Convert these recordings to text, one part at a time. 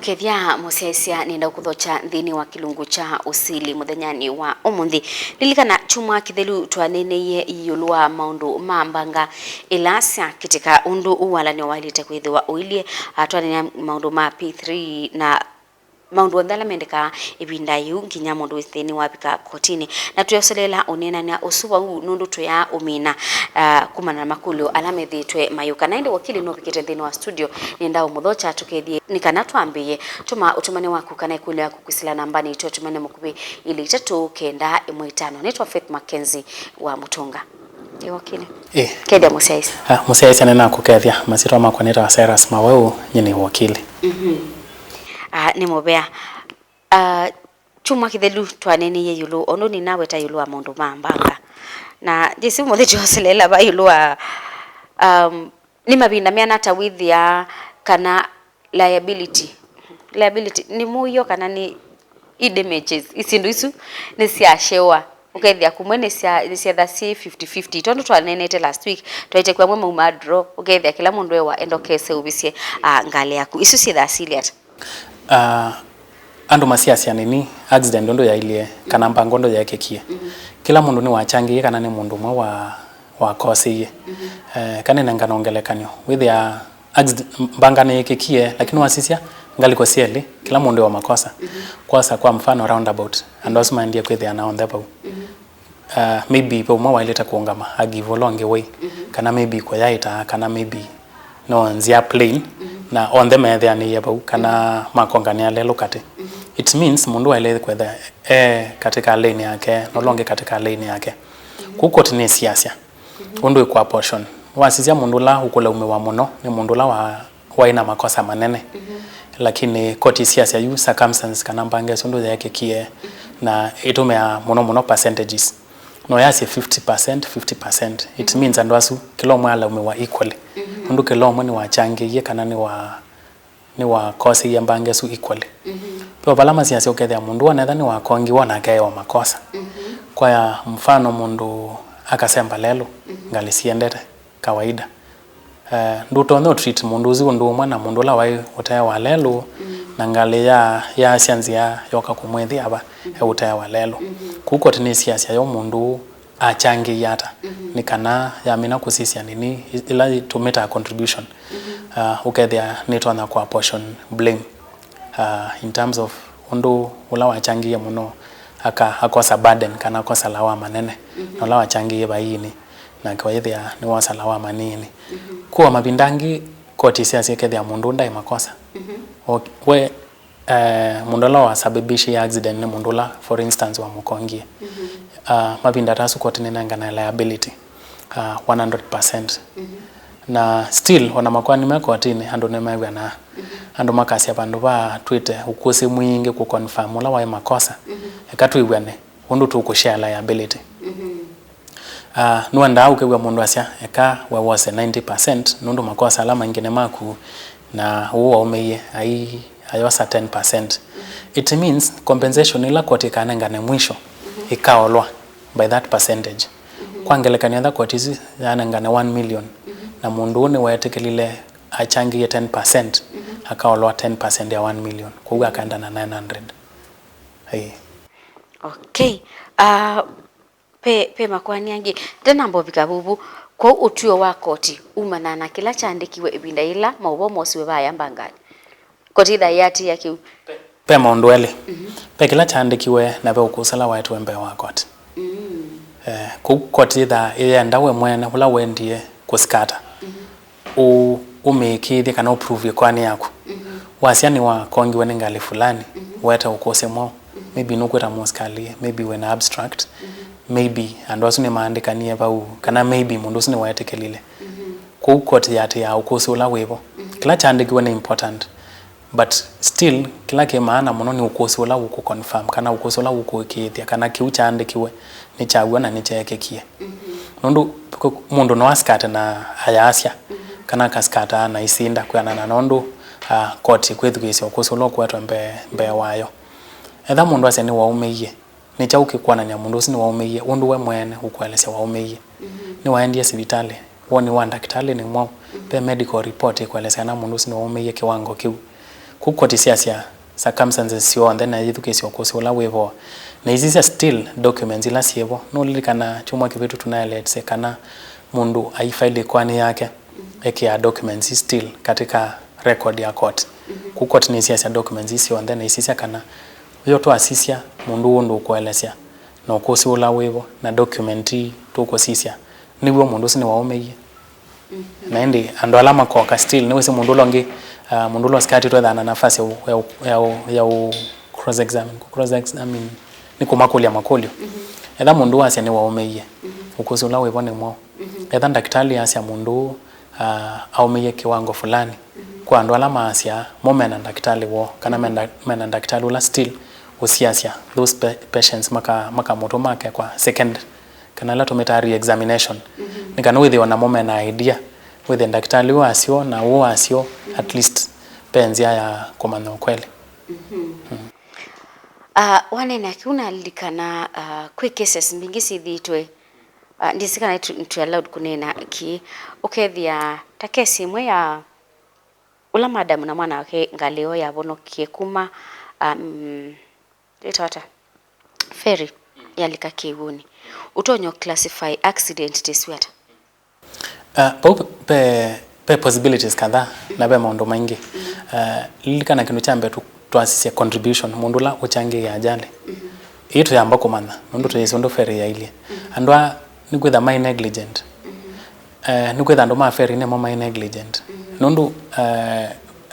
Nokethia musesia nenda kuthocha nthini wa kilungu cha Usili muthenyani wa umuthi lilikana chuma kithelu twaneneye iyulwa maundu ma Mbanga ilasa kitika undu uwalani walite kwithiwa uilie atwanenya maundu ma P3 na maundu ndala mendeka ibinda yu nginya mundu withini wapika kotini na tuyoselela unena na usuwa huu nundu tuya umina kumana na makulu alamethitwe mayuka na indi wakili no bikite nthini wa studio nenda umuthocha tukethie nikana twambiye tuma utumane waku kana ikulu yaku kwisila nambani ito tumane mukubi ili 395 netwa Faith Mackenzie wa Mutunga wakili kedia museisi museisi nena kukethia masitwa makwa neta Cyrus Maweu nyini wakili ni mobea chuma kithelu twaneneye yulu ono ni nawe ta yulu wa maundu ma Mbanga na jisi muthejo selela ba yulu wa ni mabinda miana ta with ya kana liability ni muyo kana ni damages isindu isu ni cia shewa ukethia kumwe ni cia tha 50-50 tondu twanenete last week twaite kwa mwe ma draw ukethia kila mundu ewa endokese ubisie ngale yaku isu cia tha affiliate andu masiasia nini accident ndo yailie kana mpango ndo yakekie kila mundu ni wachangie kana ni mundu mwe wa kosiye kana nangana ongelekanyo with ya Mbanga ni yakekie lakini wasisia ngali kwa sieli kila mundu wa makosa kwa mfano roundabout and also mandia kwa thea na on the bow maybe po mwa ileta kuongama agive along way kana maybe kwa yaita kana maybe no nzia plane na on the methe ani yabo kana makongania lelo kate it means mundu aile kwetha katika lane yake no longe katika lane yake kuko ni siasia undu kwa portion wasizia mundu la ukula umewa muno ni mundu la waina makosa manene lakini koti siasia yu circumstance kana Mbanga sundu yake kie na itumea muno percentages no yasi 50% it means andwasu kilo mwala umewa equally undu kilo mwe ni wachange ye kana ni wa kosi ya Mbanga su equally kwa balama siasia ukethia mundu anetha ni wakongi wona gae makosa kwa ya mfano mundu akasemba lelo ngali siendete kawaida nduto no treat mundu uzi undu mwana mundu la wai utaya wa lelo na ngali ya sianzia yoka kumwethi aba utaya wa lelo kuko tini siasia yo mundu achange yata ni kana ya mina kusisia nini ila to make a contribution ukethia neto na kwa portion blame in terms of undu ula wachangie muno akosa burden kana akosa lawama nene no la wachangie baini na kwa hivya ni wasa lawama nini kwa mabindangi koti siasia kethia mundu ndai makosa we mundu la wasababishi ya accident ni mundu la for instance wa mukongie mabinda tasu koti nena na liability 100% na still wana makwani meko atini ando nemewe na ando makasi abandu ba twite ukusi mwingi ku confirm ula wa makosa ekatwiwene undu tukushare liability nuanda au kewe mundu asia eka we was 90% nundu makosa alama ingine maku na huwa umeye ayosa 10% it means compensation ila koti kana ngane mwisho ikaolwa by that percentage kwangelekania tha koti yana ngane 1 million na mundu ni waetekelile achangie 10% akaolwa 10% ya 1 million kwa hiyo akaenda na 900 okay pe makwani yangi tena mbovika bubu kwa utuyo wa koti umana na kila chandikiwe ibinda ila maubo mosiwe baya Mbanga koti tha yati yaki pe maundwele pe kila chandikiwe na be ukusala watu embe wa koti ku koti tha yenda we mwene ula wendie kuskata umekithi kana uprove kwani yako wasiani wa kongi wene ngali fulani weta ukose mo maybe nukweta moskali maybe when abstract maybe and wasu ni maandika ni eba kana maybe mundu sini waetekelile ku koti yate ya ukose ula webo kila chandiki wene important but still kila ke maana muno ni ukose ula uko confirm kana ukose ula uko kithia kana kiu chandikiwe ni chagwa na ni chekekie nundu mundu no askata na ayasia kana kaskata na isinda kwana na nondo koti kwethugisi okusolo kwatwa mbe wayo etha mundu ase ni waumeiye ni chauke kwana nya mundu sini waumeiye undu we mwene ukwelese waumeiye ni waendie sibitali woni wa daktari ni mwa pe medical report ikwelese na mundu sini waumeiye kiwango kiu kukotisia circumstances sio then yithukisio kusula wevo na izisia still documents ila sievo no lilikana chumwa kivitu tunayeletse kana mundu aifile kwani yake ya documents still katika record ya court kukotisia documents sio then isisia kana yo to asisia mundu undu kuelesea no kusula wevo na documenti tukosisia niwo mundu sini waomeye na ndi ando alama kwa still niwe si mundu longi mundu lo skati to na nafasi ya cross examine ni kumakuli ya makolio etha mundu asia ni waomeye ukusula wevo ni mwa etha daktari asia mundu aomeye kiwango fulani kwa ando alama asia momena daktari wo kana mena daktari ula still usiasia those patients maka moto make kwa second kana la tometary examination nikana with wana moment na idea with the daktari wasio na wasio at least penzia ya komano kweli wanena kuna likana quick cases mbingi sithitwe ndisikana to allowed kunena ki ukethia takesi mwe ya ula madam na mwana wake ngaleo ya bono kiekuma litata ferry yalika kiuni utonyo classify accident tisweta pe possibilities kadhaa na be maondo maingi lilikana kinu chambe tuasisia contribution mundula uchange ya ajali itu ya ambako mana mundu tuyesondo ferry ya ilie andwa nikwetha my negligent nikwetha ndo ma ferry ne my negligent nundu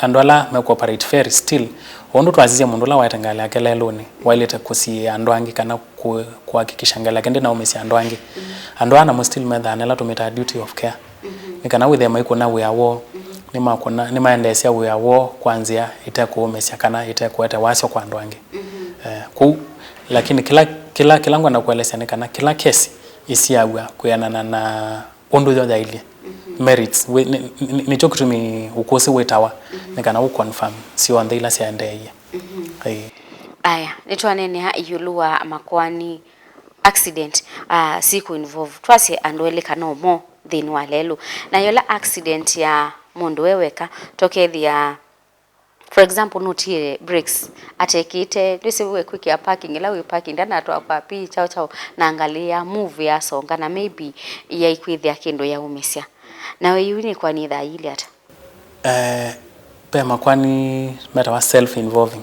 andwala me cooperate ferry still ondo twazizia mundula waitangala yake leloni waileta kusi andwangi kana kuhakikisha ngala kende na umesi andwangi andwana mo still medha anela tumeta duty of care nikana with them iko na we awo ni maendesia we awo kwanzia itako umesi kana itako eta wasio kwa andwangi lakini kila ngwa na kueleza nikana kila kesi isiagwa kuyanana na ondo yo daily merits ni chokutumi ukosi wetawa nikana u confirm sio andila siandeye aya nitwanene ha yuluwa makwani accident siku involve twase andwele kanomo then walelo na yola accident ya mundu weweka tokethia for example notie breaks atekite twisiwe quick ya parking ila we parking ndana to apapi chao na angalia move ya songa na maybe ya ikwithia kindo ya umesia na we yuni kwa ni tha ile ata pema kwani meta wa self involving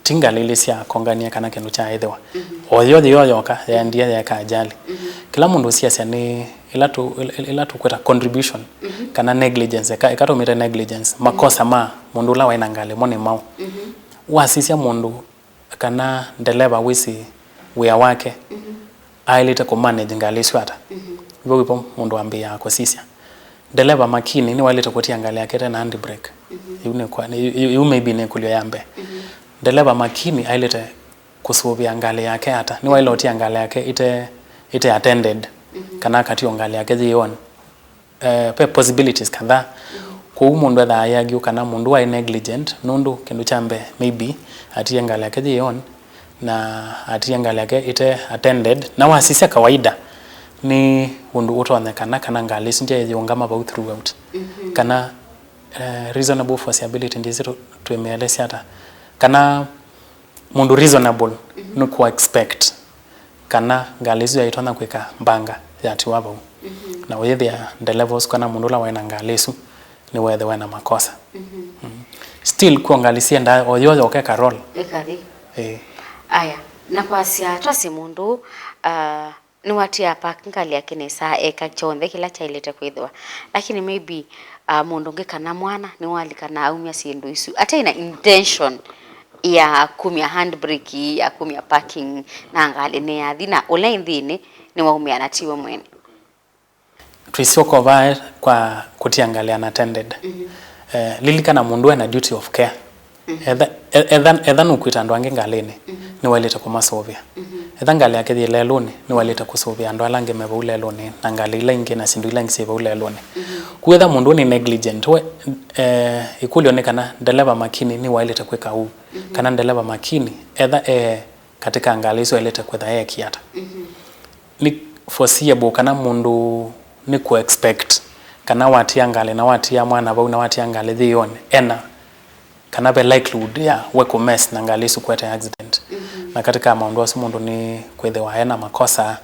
tinga lile sia kongania kana kenu cha ethewa oyo yoka ya ndia ya kajali kila mundu sia ni ila tu kweta contribution kana negligence ikato meta negligence makosa mundu la waina ngale mone mau wasisia mundu kana ndeleva wisi wea wake ailita ko manage ngale swata hivyo mundu ambia kwa sisia ndeleva makini ni walita kutia ngale yake tena handbrake you maybe ne kulio yambe ndeleva makini ailita kusubia ngale yake hata ni wailo tia ngale yake ite attended kana kati ngale yake zion pe possibilities kadha kwa umundu da yagi kana mundu wa negligent nundu kindu chambe maybe atia ngale yake zion na atia ngale yake ite attended na wasisia kawaida ni undu utonekana kana ngale sinje yongama about throughout kana reasonable foreseeability ndizito tuemelesi hata kana mundu reasonable no ku expect kana ngalezu yaitona kweka mbanga yati wabo na wethia the levels kana mundu la waina ngalesu ni wethe wana makosa still kuangalisia nda oyoyo okeka role ekari aya na kwasia twasi mundu ni watia pakingali yake ni saa eka chonde kila chailete kwithwa lakini maybe mundu ngekana mwana ni walikana aumia sindu isu ata ina intention ya kumia handbrake ya kumia parking na ngali ne yathina ule ndini ni waumia natiwe mwene twisoko va kwa kutiangalia unattended lilikana mundu ana duty of care ethan ukwita ndo ange ngalene ni waleta kumasovia ethan ngali yake lelone ni waleta kusovia ndo alange meba ulelone na ngali ila inge na sindu ila ngiseva ulelone kuwetha mundu ni negligent we ikulionekana ndeleva makini ni waleta kweka u kana ndeleva makini etha katika ngali hizo waleta kwetha kiata ni foreseeable kana mundu ni ku expect kana watia ngale na watia mwana bau na watia ngale thione ena kana be likelihood ya weko mess na ngali su kwete accident na katika maondo asu mundu ni kwethe waena makosa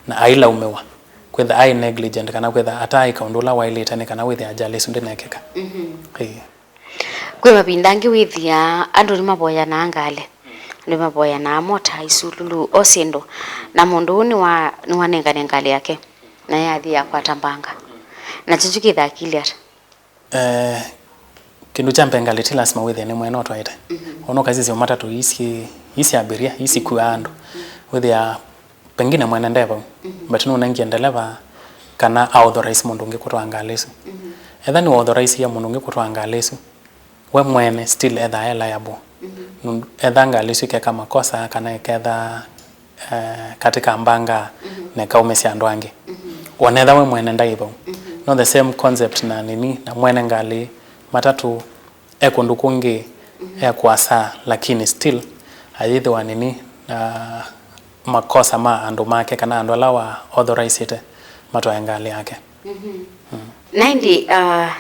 na aila umewa kwethe ai negligent kana kwethe ata ikaundula wailitani kana wethe ajali su ndinekeka kwe mapindangi withia andu ni maboya na ngale ni maboya na mota isululu osendo na mundu ni wanengane ngale yake na yathi ya kwata Mbanga na chichuki thakili ata kindu cha mpengali ti lazima withia ni mwena otwaite ono kazi cio matatu isi abiria isi kwa andu withia pengine mwena ndeva but no nangi endeleva kana authorize mundu ngi kutwa ngalesu etha ni authorize ya mundu ngi kutwa ngalesu we mwene still etha liable etha ngalesu keka makosa kana ketha katika Mbanga na kaumesia andu angi onetha we mwene ndaivo no the same concept na nini na mwene ngali matatu ekundu kungi ekwasa lakini still ayithi wa nini makosa ma andu make kana andu alawa authorize ite matwa ngali yake naindi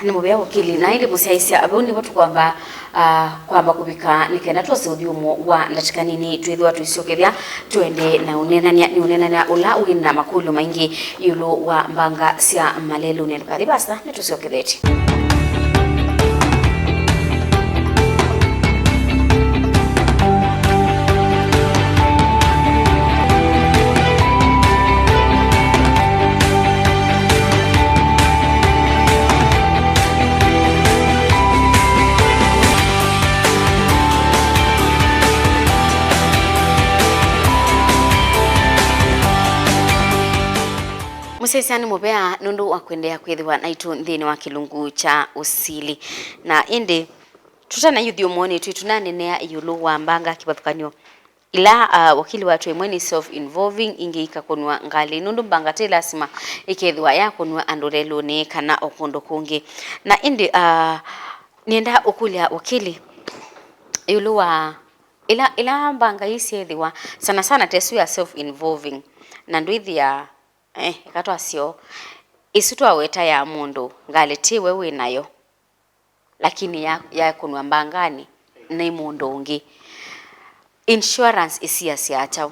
ni mubya wakili naindi musaisia abuni watu kwamba kubika nikenda twase uthiumo wa ndatikanini twithwa tuicokethia twende na unenania ula wina makulu maingi yulu wa Mbanga cia malelu ne karibasa nitucoketheti musesiani mubea nundu wa kwendea kwithiwa naitu nthini wa kilungu cha Usili na indi tutana yuthio mwoni tunanenea yulu wa Mbanga kibathukanyo ila wakili watu emweni self involving ingeika kunwa ngali nundu Mbanga te lazima ikethiwa ya kunwa andorelo ne kana okondo kungi na indi nienda ukulia wakili yulu wa ila Mbanga isiethiwa sana tesu ya self involving na ndwithia ikatwa sio isutwa weta ya mundu ngaleti wewe nayo lakini ya kunwa Mbangani na mundu ungi insurance isia siacha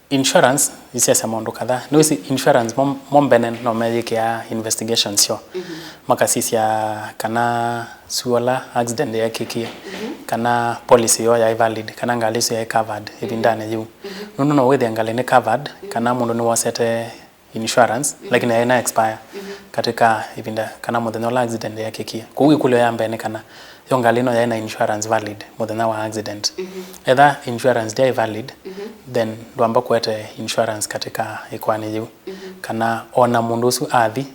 insurance isia mundu kadha no insurance mombenen no magic ya investigation sio makasisi ya kana suola accident ya kiki kana policy yo ya valid kana ngaliso ya covered ibindane yu no wethe ngale ne covered kana mundu ni wasete insurance lakini haina expire katika ibinda kana muthenya wa accident ya kiki kuwi kulio ya mbene kana yo ngalino ya insurance valid muthenya wa accident either insurance dia valid then ndwamba kwete insurance katika ikwani yu kana ona mundu usu athi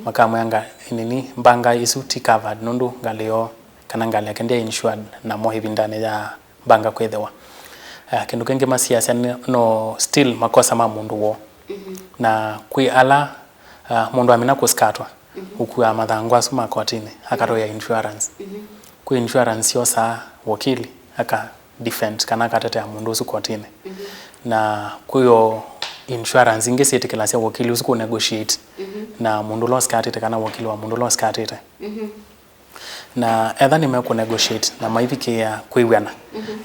makamwanga nini Mbanga isu ti covered nundu ngalio kana ngali yake ndia insured na mo hivindane ya Mbanga kwethewa kindu kenge masiasa no still makosa ma mundu wo na kwi ala mundu amina kuskatwa huku ya mathangwa suma kotini akaro ya insurance kwi insurance yosa wakili aka defend kana katete ya mundu usu kotini na kuyo insurance ingesete kila sia wakili usu negotiate na mundu lo skatete kana wakili wa mundu lo skatete na etha ni meko negotiate na maivike ya kwiwana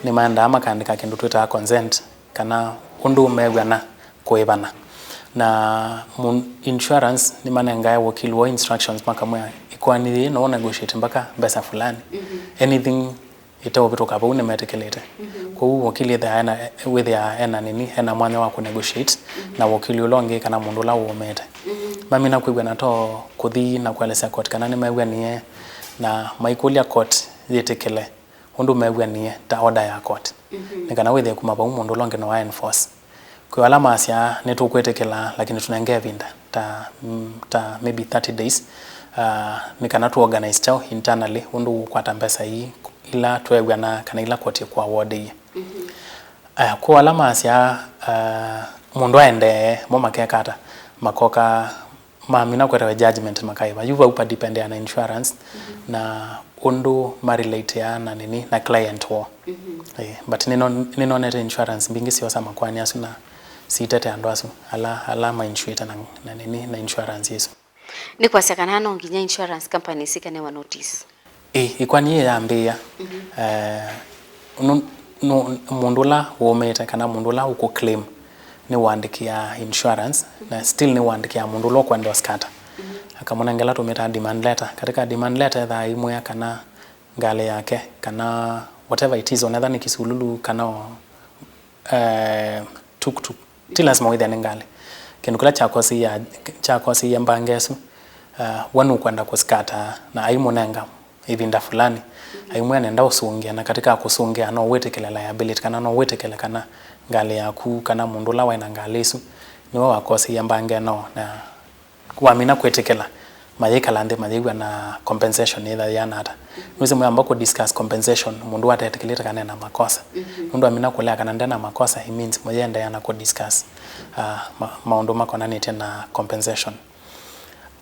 ni maanda ama kandika kindu twita consent kana undu mewana kuivana na insurance ni manenga ya wakili wa instructions makamwa ikwani no negotiate mpaka pesa fulani anything itawo bitoka ba une metekelete kwa hiyo wakili the with ya nini ena mwanya wa negotiate na wakili ulonge kana mundu la umete mami na kwiwana to kuthi na kwalesa court kana ni mewanie na maikulia court yetekele undu mewanie ta order ya court nikana wethe kumaba mundu longe no enforce kwa alama asia netukwetekela lakini tunangea vinda ta maybe 30 days nikana tu organize chao internally undu kwata pesa hii ila twegwana kana ila court kwa award hii kwa alama asia mundu aende moma kekata makoka mamina kwa judgment makaiba yuva upa depend na insurance na undu marilate ya na nini na client wo but nino net insurance mbingi sio sama kwani asuna sitete andoasu alama insurer na nini na insurance yesu ni kwa sakana no nginya insurance company sikane wa notice ikwani ya mbia mundula womete kana mundula uko claim ni wandikia insurance na still ni wandikia mundulo kwa ndio skata akamona ngela tumeta demand letter katika demand letter tha imwe kana ngale yake kana whatever it is onadha ni kisululu kana tuktuk tilasma with an ngale kenukula chakosi ya mbangesu wanu kwenda kuskata na aimunenga ivinda fulani aimwe nenda usungia na katika kusungia no wetekele liability kana no wetekele kana ngale yaku kana mundula waina ngalesu niwe wakosi ya mbange no na kuamina kwetekela mayekalande mayegwa na compensation either yanata nuzi mwamba ko discuss compensation mundu watetekeleta kana na makosa mundu amina kulea kana ndana makosa it means moyenda yana ko discuss maundu makona nete na compensation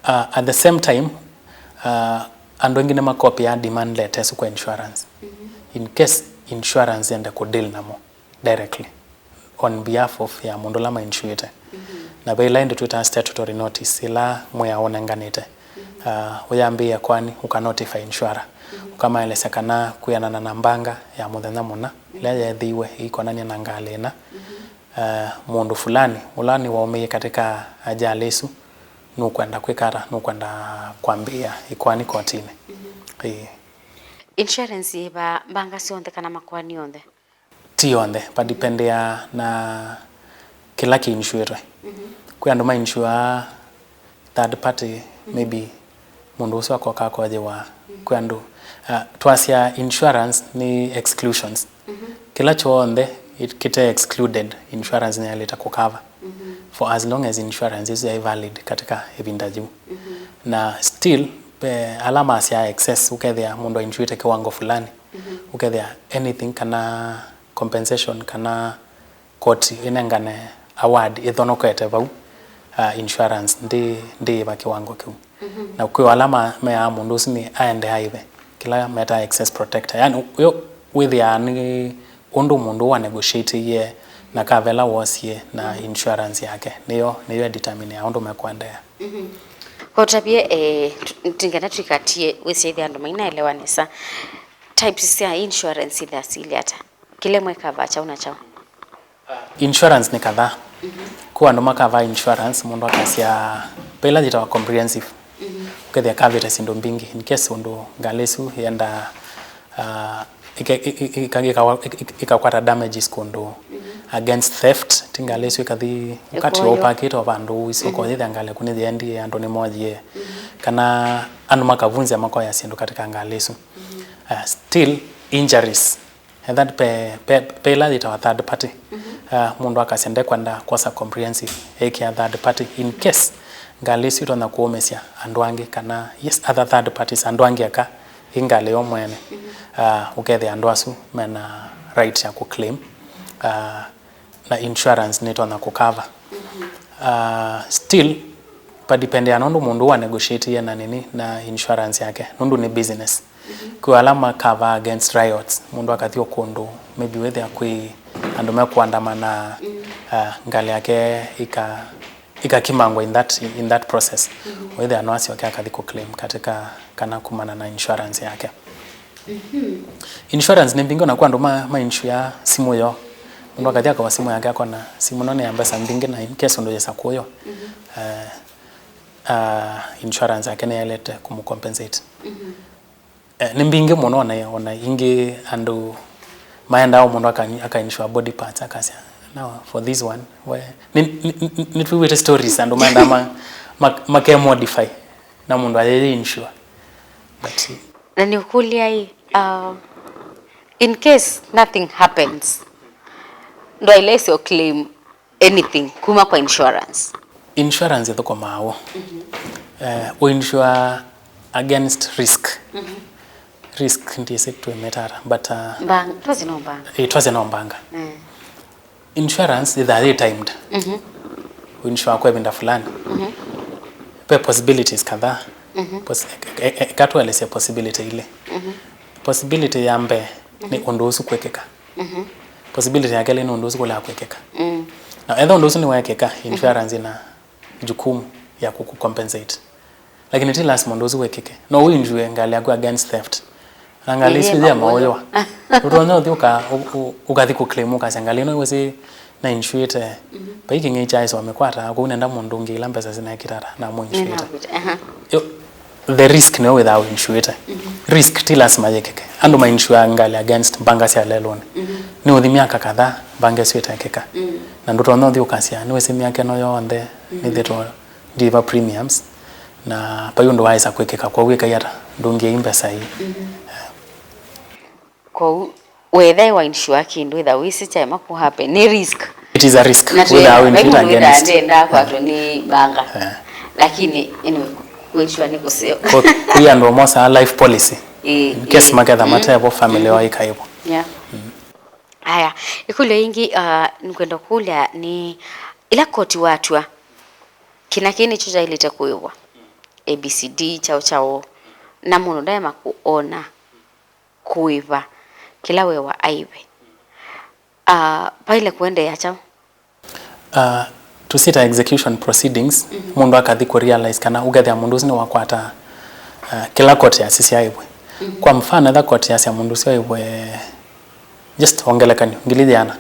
at the same time ando ngine makopi ya demand letters kwa insurance in case insurance ende ko deal namo directly on behalf of ya mundu lama insured na baila ende tuta statutory notice ila moya onenganite uyambia kwani ukanotify insurer kama ile sakana kuyanana na Mbanga ya muthenya muna ile yethiwe iko nani na ngale na mundu fulani ulani waumie katika ajali su nukwenda kwikara nukwenda kwambia ikwani kotini insurance yeba Mbanga sionde kana makwani onde tionde pa dependea na kila ki insurer kwa ndo ma insure third party maybe mundu uso akoka koje wa kwa ndo twasia insurance ni exclusions kila choonde it kite excluded insurance ni aleta cover for as long as insurance is valid katika evinda juu na still alama ya excess ukethia mundu insured kiwango fulani ukethia anything kana compensation kana court inengane award ithonokete vau insurance ndi ba kiwango kiu na kwa alama ya mundu sini aende haive kila meta excess protector yani yo with ya ni undu mundu wa negotiate ye na kavela wosie na insurance yake niyo determine ya undu mekwendea kwa tabie tingana trikatie wese andu maina elewanesa types ya insurance ile asili hata kile mwe cover cha unachao insurance ni kadhaa kwa ndo makava insurance mundu akasia pela jita comprehensive ukethia kavita sindo mbingi in case undu ngalesu yenda ikakwata damages kondo against theft tingalesu ikathi ukati opakito vandu isoko yethe ngale kuni thendi ando ni moje kana anu makavunzi amako ya sindo katika ngalesu still injuries and that pela jita third party mundu akasende kwenda kosa comprehensive eki ya third party in case ngalesu itona kuomesia andwange kana yes other third parties andwange aka ingale yo mwene ukethe andwasu mena right ya ku claim na insurance nitona ku cover still pa depende anondu mundu wa negotiate ya na nini na insurance yake nundu ni business kwa alama cover against riots mundu akathio kondo maybe whether akwi andome kuandamana ngale yake ikakimangwa in that process whether anwasi wake akathi ku claim katika kana kumana na insurance yake insurance ni mbingo na kwa ndo ma insure simu yo mundu akathia kwa simu yake akona simu none ya mbesa mbinge na in case ndo yesa kuyo insurance yake ne yalete kumcompensate ni mbinge muno ona ingi ando maenda mundu aka insure body parts akasia now for this one where need we wait stories ando maenda make modify na mundu aye insure but na ni ukulia hii in case nothing happens ndo ilese claim anything kuma kwa insurance ito kwa mao we insure against risk risk ndiye sector metara but Mbanga twazi no Mbanga insurance is that timed we insure kwa binda fulani pe possibilities kadhaa katu alese possibility ile possibility yambe ni ondosu kwekeka possibility yake ile ni ondosu kula kwekeka na either ondosu ni wekeka insurance ina jukumu ya kukucompensate lakini ti last mondosu wekeke no winjwe ngali yako against theft Angalisu ya moyo. Utono thioka ukathi ku claim ukasangalino wese na insuite. Pa iki ngi chai so mekwata ko nenda mundu ngi lambesa zina kirara na mo insuite. The risk no without insuite. Risk tilas majekeke. Ando ma insure ngali against Mbanga sia lelone. Ni uthi miaka kadhaa Mbanga suite keka. Na ndo tono thioka sia ni wese miaka no yonde ni thito diva premiums. Na pa yundo waisa kwekeka kwa wika yata ndungi imbesa hii. Kwa whether wa insure kindu whether wisi chama ku happen ni risk. It is a risk without insure against. Nenda kwa to ni Mbanga. Lakini anyway kuishwa ni kuseo. Kuya ndo mosa life policy. In case magetha matebo family wa ikaibo. Yeah. Haya, ikule ingi nikwenda kula ni ila koti watwa. Kina kini chuja ilite kuiwa. ABCD chao na muno daima kuona kuiva kila wewa aiwe. Paile kuende ya chao? To sit execution proceedings, mundu akathi ku realize kana ugathi ya mundu zini wakwata kila kote ya sisi aiwe. Kwa mfano the kote ya sia mundu sio aiwe just ongelekani ngilithiana.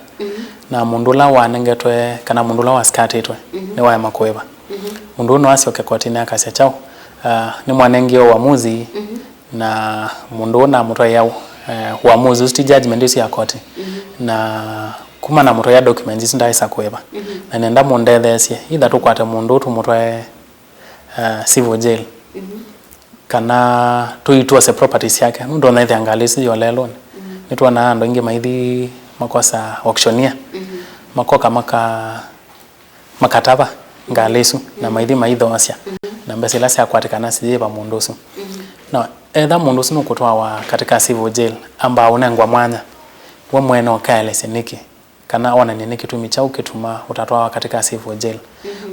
Na mundu la wanengetwe kana mundu la waskatitwe ni waya makuiva. Mundu no asioke koti na akasia chao. Ni mwanengio uamuzi na mundu na mutwa yao uamuzi usti judgment isi ya koti na kuma na mutwa ya documents ndaisa kuiva na nenda mundethesie either tukwate mundu tumutwa civil jail kana tuituose properties yake ndo na ithangalisi yo lelo ni twana ando ingi maithi makosa auctioneer makoka makataba ngalesu na maithi maitho asia na mbesela sia kwatikana sijiba mundu su no etha mundu su nukutwa wa katika civil jail amba unengwa mwanya wa mwene okaele seniki kana ona nini kitumi cha ukituma utatwa katika civil jail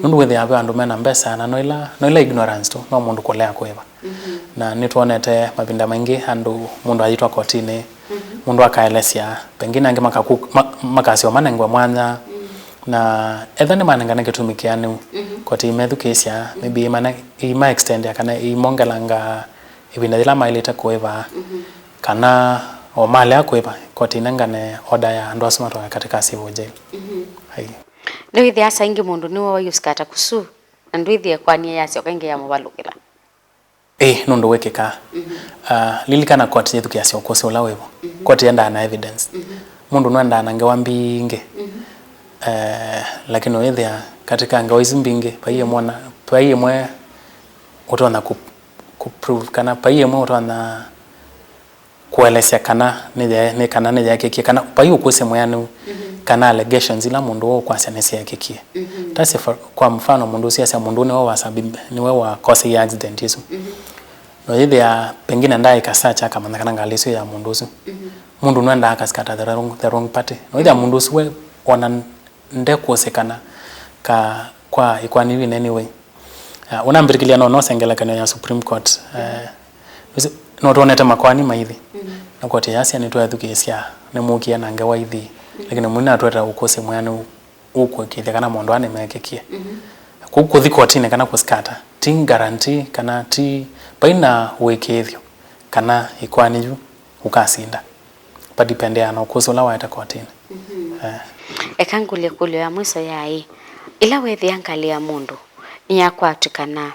nundu wethe abe andu mena mbesa na noila ignorance tu no mundu kolea kweva na nituonete mabinda maingi andu mundu ayitwa kotini mundu akaelesia pengine ange makasio manengwa mwanya na etha ni manengana kitumi kianu koti imethukesia maybe ima extend ya kana imongelanga ibinda ila maileta kweva kana o mali akweva koti nengane order ya ndo asoma toka katika civil jail. Hai no ithi asa ingi mundu ni wa yuskata kusu ndo ithi kwa nia yase okenge ya mubalukira ndo wekeka lilikana koti yetu kiasi okose ulawevo koti yenda na evidence mundu no enda nangewa mbinge lakini wethia katika ngawa izimbinge paiye mwe utona ku prove kana paiye mwe utona kuelesea kana ni kana ne yake kia kana paiye ukose moyanu kana allegations ila mundu wo kwasa nesi yake kia tase kwa mfano mundu sia mundu ne wa sabibi ni wa cause ya accident yesu no yethia pengine ndai kasacha kama nakana ngaleso ya mundu su mundu no enda akaskata the wrong party no yethia mundu su we ona ndekuosekana kwa ikwani win anyway unambirikilia no sengelekana ya Supreme Court no tonete makwani maithi na koti yasia ni twathukesia ne mukia na ngewa ithi lakini mwina atweta ukose mwana uko kithia kana mondo ane mekekie kuthi kotine kana kuskata ting guarantee kana ti baina wekethio kana ikwani ju ukasinda pa depende ana ukose la waita kotine ekangule kule ya mwiso yai ila wethi angalia mundu ni yakwatikana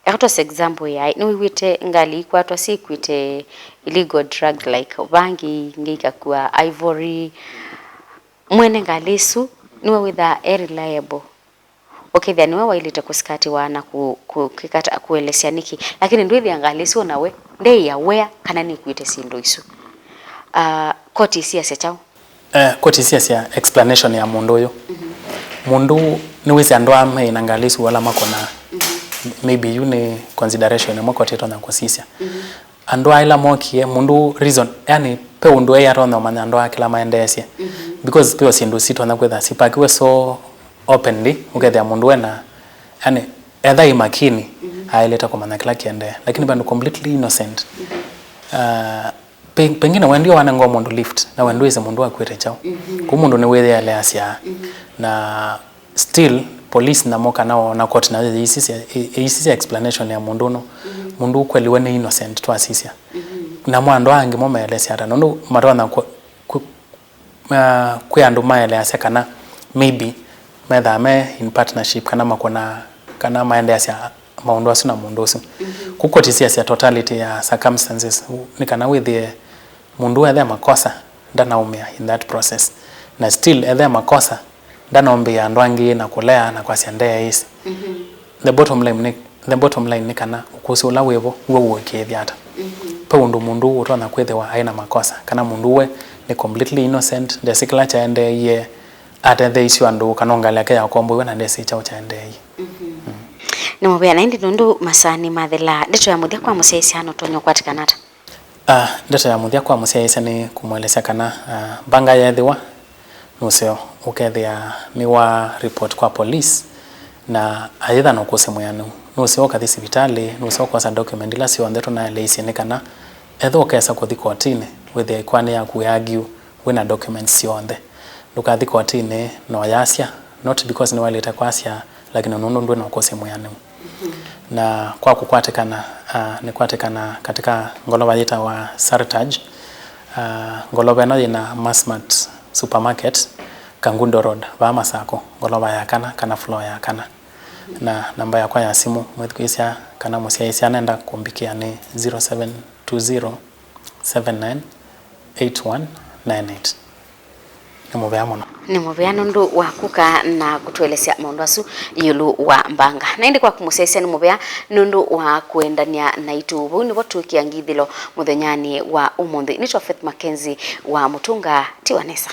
ekatose example yai ni wite ngali kwatwa si kwite illegal drug like bangi ngika kwa ivory mwene ngalisu niwe with a reliable okay then wewe ilite kuskati wana kukikata kuelesia niki lakini ndwithi angalisu nawe ndei ya where kana ni kwite sindo isu koti sia chao koti sia explanation ya mundu yo mundu niwezi andoa me inangalisu wala makona maybe you ne consideration mo koti to na kosisia andoa ila mokie mundu reason yani pe undu ya ronda manya andoa kila maendesia because pe osindu sito na kwetha sipakiwe so openly uketha mundu ena yani edha imakini haileta kwa maana kila kiende lakini bandu completely innocent pengine wendio wanango mundu lift na wendio ize mundu akwete chao ku mundu ni wethe ale asia na still police na moka nao na court na isisi explanation ya mundu no mundu kweli wene innocent to asisia na mwandu angi momelesya ata nundu matona kwi andu maelesya kana maybe methame in partnership kana makona kana maendesya maundu asu na mundu usu kukotisia cia totality ya circumstances ni kana withie mundu ethe makosa ndanaumia in that process na still ethe makosa ndanombia andu angi na kulea na kwasya ndea isi the bottom line ni kana ukusi ula wevo uwe kithiata pa mundu utona kwithiwa aina makosa kana mundu we ni completely innocent ndesikila chaende ye athe icio andu kanongalia ke yakombo na ndesi chao chaende ye ni mubea na indi nundu masani mathela ndeto ya muthia kwa museisiano tonyo kwatikanata ndeto ya muthia kwa museisia ni kumwelesya kana Mbanga yethiwa nuseo ukethia ni wa report kwa police na aitha no kusimuyanu nuseo kathi sibitali nuseo kwa document ila sio ndeto na leisi ni kana etho kesa kuthi kotini with the kwani ya kuargue wina documents sionde lukathi kotini no yasya not because ni waleta kwasya lakini nono ndwe no kusimuyanu na kwa kukwatikana ni kwatikana katika ngolova yita wa Sartaj ngolova no ina Massmart supermarket Kangundo Road ba Masako ngolova ya kana floor ya kana na namba ya kwa ya simu mwethikisia kana musiaisia nenda kumbikia ni 0720 798198 ni muvea nundu wa kuka na kutuelesya maundu asu yulu wa Mbanga na indi kwa kumusesia ni muvea nundu wa kuendania na itu vuu nivo tuikia ngithilo muthenyani wa umuthi nitwa Faith Mackenzie wa Mutunga Tiwanesa.